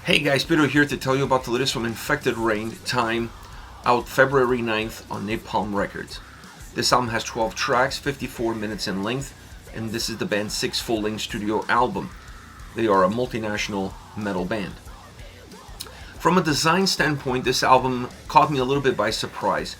Hey guys, Peter here to tell you about the latest from Infected Rain, Time, out February 9th on Napalm Records. This album has 12 tracks, 54 minutes in length, and this is the band's 6th full-length studio album. They are a multinational metal band. From a design standpoint, this album caught me a little bit by surprise.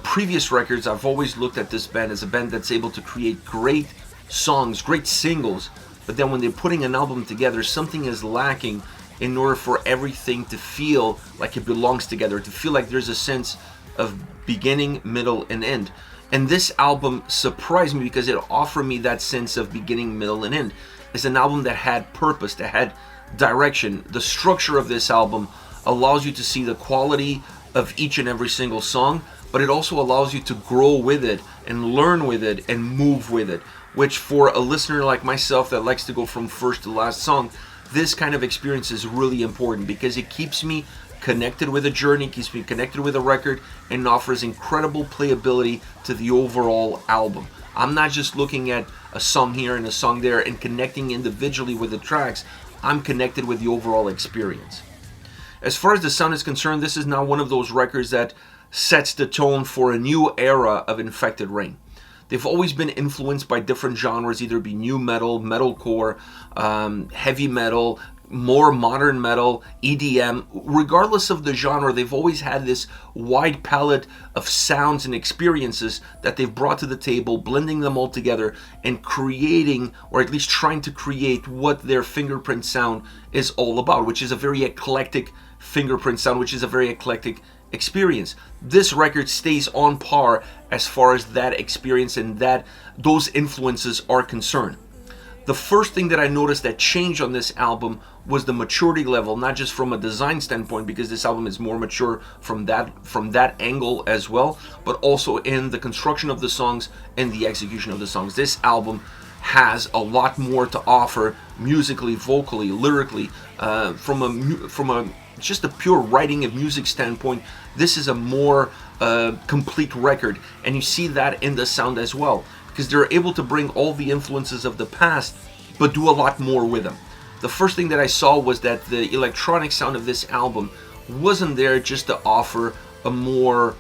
Previous records, I've always looked at this band as a band that's able to create great songs, great singles, but then when they're putting an album together, something is lacking in order for everything to feel like it belongs together, to feel like there's a sense of beginning, middle, and end. And this album surprised me because it offered me that sense of beginning, middle, and end. It's an album that had purpose, that had direction. The structure of this album allows you to see the quality of each and every single song, but it also allows you to grow with it and learn with it and move with it, which for a listener like myself that likes to go from first to last song, this kind of experience is really important because it keeps me connected with a journey, keeps me connected with a record, and offers incredible playability to the overall album. I'm not just looking at a song here and a song there and connecting individually with the tracks. I'm connected with the overall experience. As far as the sound is concerned, this is now one of those records that sets the tone for a new era of Infected Rain. They've always been influenced by different genres, either be new metal, metalcore, heavy metal, more modern metal, EDM. Regardless of the genre, they've always had this wide palette of sounds and experiences that they've brought to the table, blending them all together and creating, or at least trying to create, what their fingerprint sound is all about, which is a very eclectic fingerprint sound, which is a very eclectic experience. This record stays on par as far as that experience and those influences are concerned. The first thing that I noticed that changed on this album was the maturity level, not just from a design standpoint, because this album is more mature from that angle as well, but also in the construction of the songs and the execution of the songs. This album has a lot more to offer musically, vocally, lyrically, from just a pure writing and music standpoint. This is a more complete record, and you see that in the sound as well, because they're able to bring all the influences of the past but do a lot more with them. The first thing that I saw was that the electronic sound of this album wasn't there just to offer a more,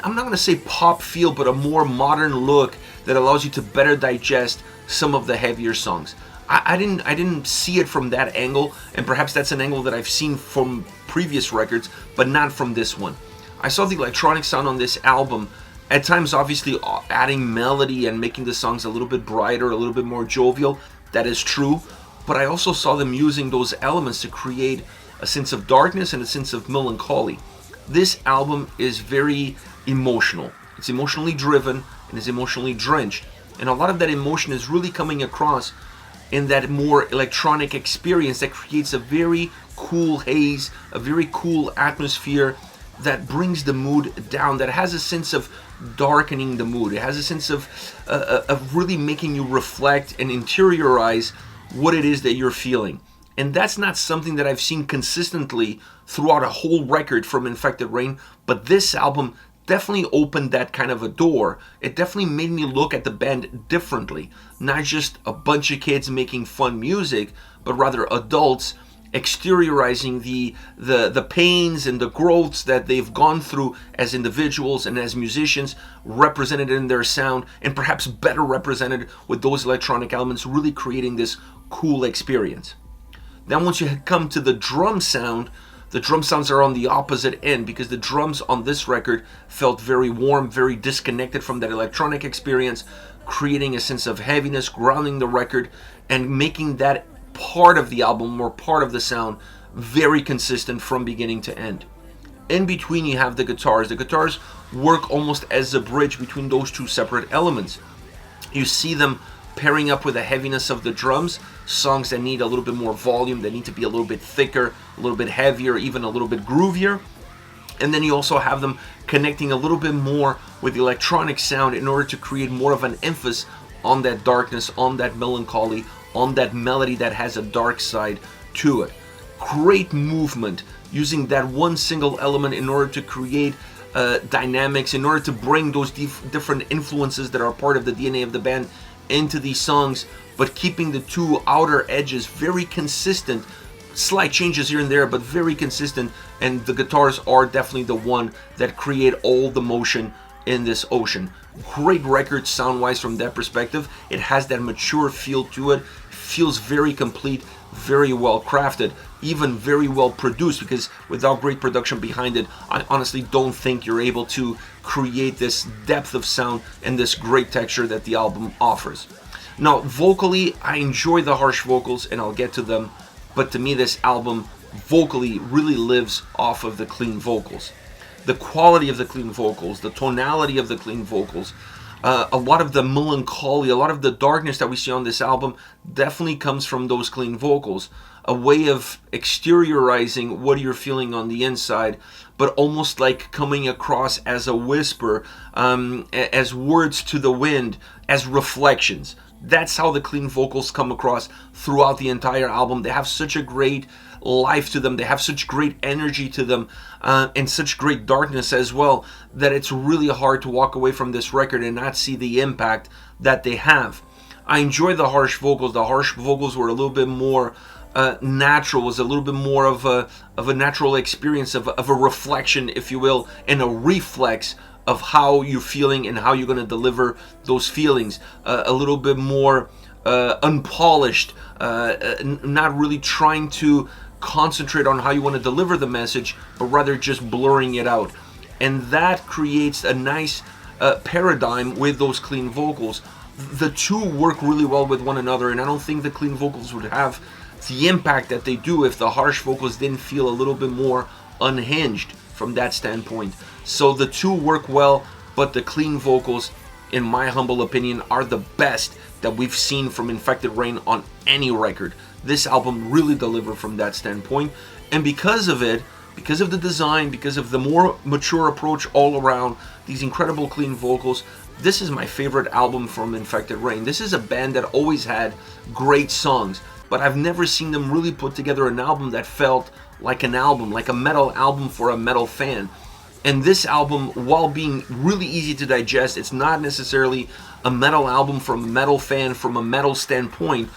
I'm not going to say pop feel, but a more modern look that allows you to better digest some of the heavier songs. I didn't see it from that angle, and perhaps that's an angle that I've seen from previous records, but not from this one. I saw the electronic sound on this album, at times obviously adding melody and making the songs a little bit brighter, a little bit more jovial. That is true, but I also saw them using those elements to create a sense of darkness and a sense of melancholy. This album is very emotional. It's emotionally driven and is emotionally drenched, and a lot of that emotion is really coming across in that more electronic experience that creates a very cool haze, a very cool atmosphere that brings the mood down, that has a sense of darkening the mood. It has a sense of really making you reflect and interiorize what it is that you're feeling. And that's not something that I've seen consistently throughout a whole record from Infected Rain, but this album definitely opened that kind of a door. It definitely made me look at the band differently. Not just a bunch of kids making fun music, but rather adults exteriorizing the pains and the growths that they've gone through as individuals and as musicians, represented in their sound, and perhaps better represented with those electronic elements, really creating this cool experience. Then once you come to the drum sound, the drum sounds are on the opposite end, because the drums on this record felt very warm, very disconnected from that electronic experience, creating a sense of heaviness, grounding the record, and making that part of the album, or part of the sound, very consistent from beginning to end. In between you have the guitars. The guitars work almost as a bridge between those two separate elements. You see them pairing up with the heaviness of the drums, songs that need a little bit more volume, that need to be a little bit thicker, a little bit heavier, even a little bit groovier. And then you also have them connecting a little bit more with the electronic sound in order to create more of an emphasis on that darkness, on that melancholy, on that melody that has a dark side to it. Great movement, using that one single element in order to create dynamics, in order to bring those different influences that are part of the DNA of the band into these songs, but keeping the two outer edges very consistent Slight changes here and there, but very consistent, and the guitars are definitely the one that create all the motion in this ocean. Great record sound-wise from that perspective. It has that mature feel to it, feels very complete, very well crafted, even very well produced, because without great production behind it, I honestly don't think you're able to create this depth of sound and this great texture that the album offers. Now, vocally, I enjoy the harsh vocals, and I'll get to them, but to me this album vocally really lives off of the clean vocals. The quality of the clean vocals, the tonality of the clean vocals, a lot of the melancholy, a lot of the darkness that we see on this album definitely comes from those clean vocals. A way of exteriorizing what you're feeling on the inside, but almost like coming across as a whisper, as words to the wind, as reflections. That's how the clean vocals come across throughout the entire album. They have such a great life to them, they have such great energy to them, and such great darkness as well, that it's really hard to walk away from this record and not see the impact that they have. I enjoy the harsh vocals. The harsh vocals were a little bit more natural, was a little bit more of a natural experience, of a reflection, if you will, and a reflex of how you're feeling and how you're going to deliver those feelings. A little bit more unpolished, not really trying to concentrate on how you want to deliver the message, but rather just blurring it out. And that creates a nice paradigm with those clean vocals. The two work really well with one another, and I don't think the clean vocals would have the impact that they do if the harsh vocals didn't feel a little bit more unhinged from that standpoint. So the two work well, but the clean vocals, in my humble opinion, are the best that we've seen from Infected Rain on any record. This album really delivered from that standpoint, and because of it, because of the design, because of the more mature approach all around, these incredible clean vocals, this is my favorite album from Infected Rain. This is a band that always had great songs, but I've never seen them really put together an album that felt like an album, like a metal album for a metal fan. And this album, while being really easy to digest, it's not necessarily a metal album from a metal fan from a metal standpoint,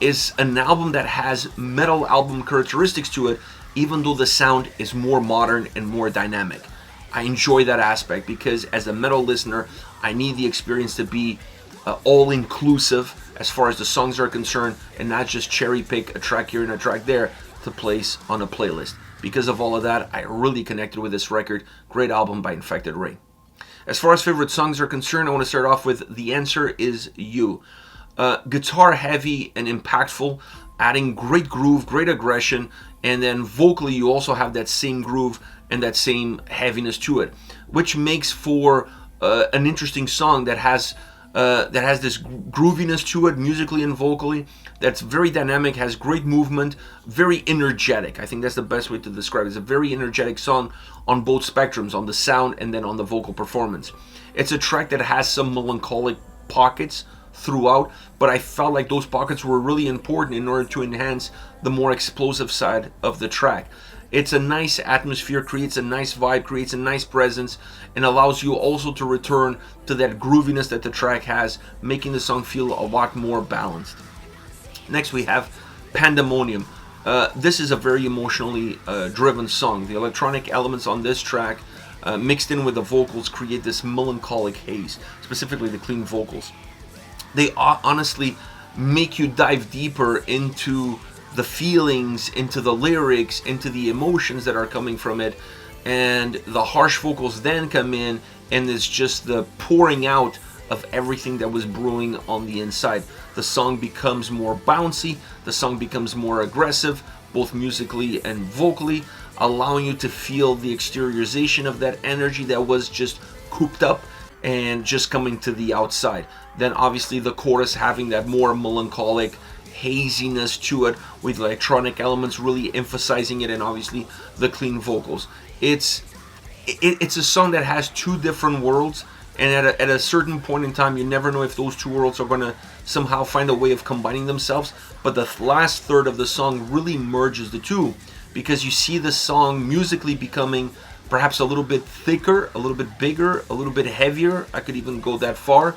is an album that has metal album characteristics to it, even though the sound is more modern and more dynamic. I enjoy that aspect because as a metal listener, I need the experience to be all-inclusive as far as the songs are concerned, and not just cherry pick a track here and a track there to place on a playlist. Because of all of that, I really connected with this record. Great album by Infected Rain. As far as favorite songs are concerned, I want to start off with The Answer Is You. Guitar heavy and impactful, adding great groove, great aggression, and then vocally you also have that same groove and that same heaviness to it, which makes for an interesting song that has this grooviness to it, musically and vocally, that's very dynamic, has great movement, very energetic. I think that's the best way to describe it. It's a very energetic song on both spectrums, on the sound and then on the vocal performance. It's a track that has some melancholic pockets throughout, but I felt like those pockets were really important in order to enhance the more explosive side of the track. It's a nice atmosphere, creates a nice vibe, creates a nice presence, and allows you also to return to that grooviness that the track has, making the song feel a lot more balanced. Next we have Pandemonium. This is a very emotionally driven song. The electronic elements on this track, mixed in with the vocals, create this melancholic haze, specifically the clean vocals. They honestly make you dive deeper into the feelings, into the lyrics, into the emotions that are coming from it, and the harsh vocals then come in, and it's just the pouring out of everything that was brewing on the inside. The song becomes more bouncy, the song becomes more aggressive, both musically and vocally, allowing you to feel the exteriorization of that energy that was just cooped up and just coming to the outside. Then obviously the chorus having that more melancholic haziness to it, with electronic elements really emphasizing it, and obviously the clean vocals. It's a song that has two different worlds, and at a certain point in time you never know if those two worlds are going to somehow find a way of combining themselves, but the last third of the song really merges the two, because you see the song musically becoming perhaps a little bit thicker, a little bit bigger, a little bit heavier. I could even go that far,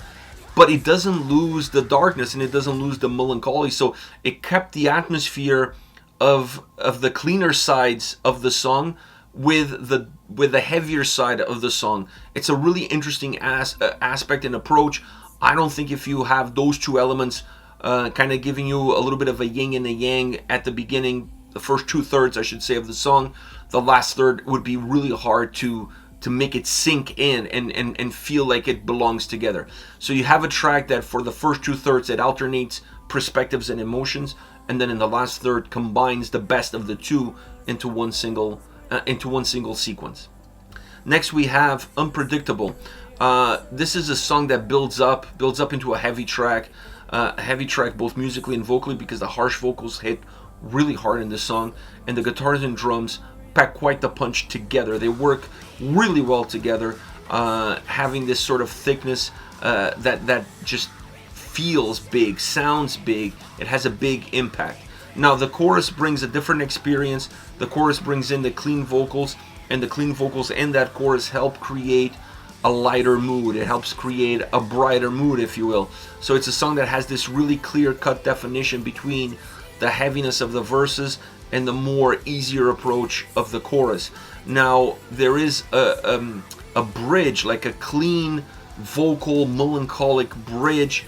but it doesn't lose the darkness and it doesn't lose the melancholy. So it kept the atmosphere of the cleaner sides of the song with the heavier side of the song. It's a really interesting aspect and approach. I don't think if you have those two elements kind of giving you a little bit of a yin and a yang at the beginning, the first 2/3 I should say of the song, the last third would be really hard to make it sink in and feel like it belongs together. So you have a track that for the first 2/3 it alternates perspectives and emotions, and then in the last third combines the best of the two into one single sequence. Next we have Unpredictable. This is a song that builds up into a heavy track both musically and vocally, because the harsh vocals hit really hard in this song, and the guitars and drums pack quite the punch together. They work really well together, having this sort of thickness that just feels big, sounds big. It has a big impact. Now the chorus brings a different experience. The chorus brings in the clean vocals, and the clean vocals in that chorus help create a lighter mood. It helps create a brighter mood, if you will. So it's a song that has this really clear-cut definition between the heaviness of the verses and the more easier approach of the chorus. Now there is a bridge, like a clean vocal melancholic bridge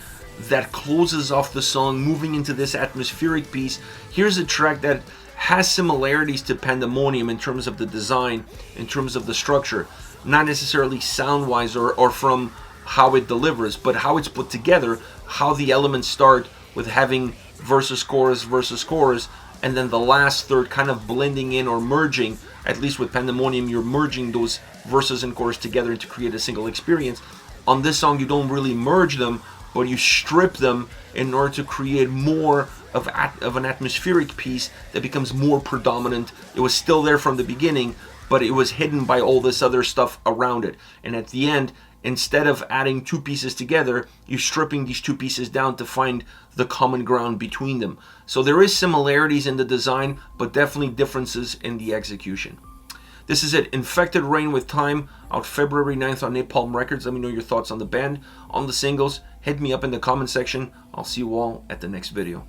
that closes off the song, moving into this atmospheric piece. Here's a track that has similarities to Pandemonium in terms of the design, in terms of the structure, not necessarily sound-wise or from how it delivers, but how it's put together, how the elements start with having versus chorus, and then the last third kind of blending in or merging. At least with Pandemonium, you're merging those verses and chorus together to create a single experience. On this song, you don't really merge them, but you strip them in order to create more of an atmospheric piece that becomes more predominant. It was still there from the beginning, but it was hidden by all this other stuff around it. And at the end, instead of adding two pieces together, you're stripping these two pieces down to find the common ground between them. So there is similarities in the design, but definitely differences in the execution. This is it, Infected Rain with Time, out February 9th on Napalm Records. Let me know your thoughts on the band, on the singles. Hit me up in the comment section. I'll see you all at the next video.